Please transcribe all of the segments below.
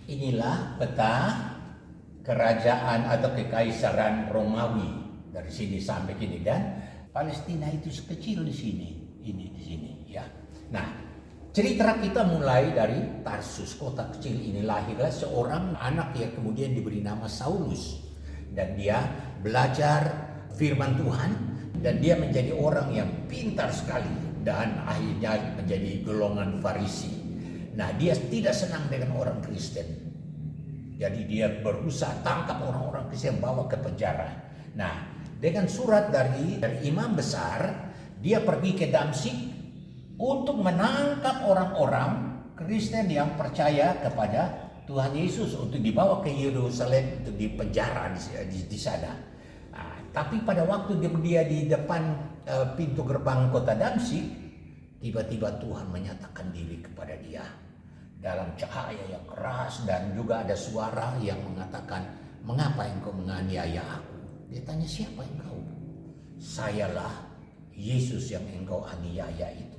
Inilah peta kerajaan atau kekaisaran Romawi dari sini sampai sini, dan Palestina itu sekecil di sini, ini di sini ya. Nah, cerita kita mulai dari Tarsus, kota kecil ini lahirlah seorang anak yang kemudian diberi nama Saulus, dan dia belajar firman Tuhan dan dia menjadi orang yang pintar sekali dan akhirnya menjadi golongan Farisi. Nah, dia tidak senang dengan orang Kristen. Jadi dia berusaha tangkap orang-orang Kristen, bawa ke penjara. Nah, dengan surat dari imam besar, dia pergi ke Damsyik untuk menangkap orang-orang Kristen yang percaya kepada Tuhan Yesus untuk dibawa ke Yerusalem untuk dipenjara di sana. Nah, tapi pada waktu dia di depan pintu gerbang kota Damsyik, tiba-tiba Tuhan menyatakan diri kepada dia dalam cahaya yang keras, dan juga ada suara yang mengatakan, "Mengapa engkau menganiaya aku?" Dia tanya, "Siapa engkau?" "Sayalah Yesus yang engkau aniaya itu."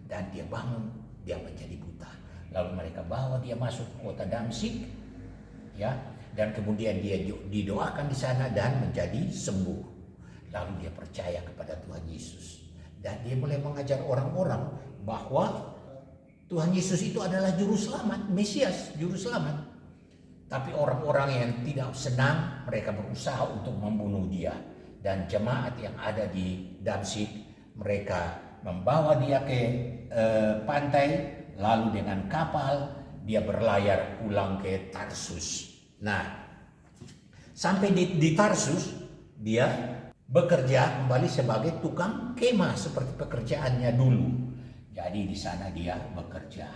Dan dia bangun, dia menjadi buta. Lalu mereka bawa dia masuk ke kota Damsyik, ya, dan kemudian dia didoakan di sana dan menjadi sembuh. Lalu dia percaya kepada Tuhan Yesus, dan dia mulai mengajar orang-orang bahwa Tuhan Yesus itu adalah juru selamat, Mesias, juru selamat. Tapi orang-orang yang tidak senang, mereka berusaha untuk membunuh dia. Dan jemaat yang ada di Damsyik, mereka membawa dia ke pantai, lalu dengan kapal dia berlayar pulang ke Tarsus. Nah, sampai di Tarsus, dia bekerja kembali sebagai tukang kemah seperti pekerjaannya dulu. Jadi di sana dia bekerja.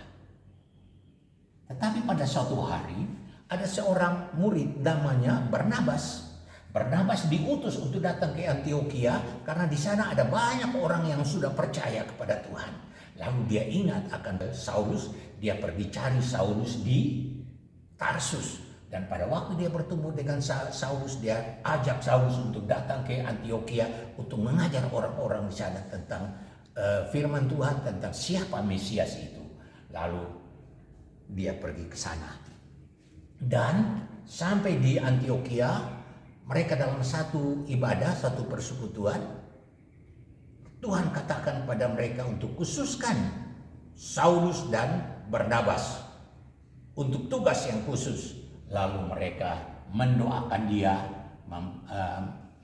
Tetapi pada suatu hari ada seorang murid namanya Barnabas. Barnabas diutus untuk datang ke Antiokhia karena di sana ada banyak orang yang sudah percaya kepada Tuhan. Lalu dia ingat akan Saulus, dia pergi cari Saulus di Tarsus. Dan pada waktu dia bertemu dengan Saulus, dia ajak Saulus untuk datang ke Antiokhia untuk mengajar orang-orang di sana tentang firman Tuhan, tentang siapa Mesias itu. Lalu dia pergi ke sana. Dan sampai di Antiokhia, mereka dalam satu ibadah, satu persekutuan, Tuhan katakan pada mereka untuk khususkan Saulus dan Barnabas untuk tugas yang khusus. Lalu mereka mendoakan dia,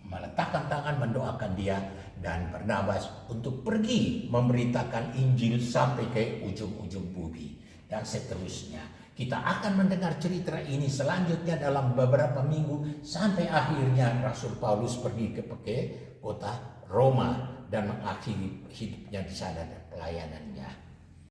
meletakkan tangan mendoakan dia dan Barnabas untuk pergi memberitakan Injil sampai ke ujung-ujung bumi dan seterusnya. Kita akan mendengar cerita ini selanjutnya dalam beberapa minggu sampai akhirnya Rasul Paulus pergi ke kota Roma dan mengakhiri hidupnya di sana dan pelayanannya.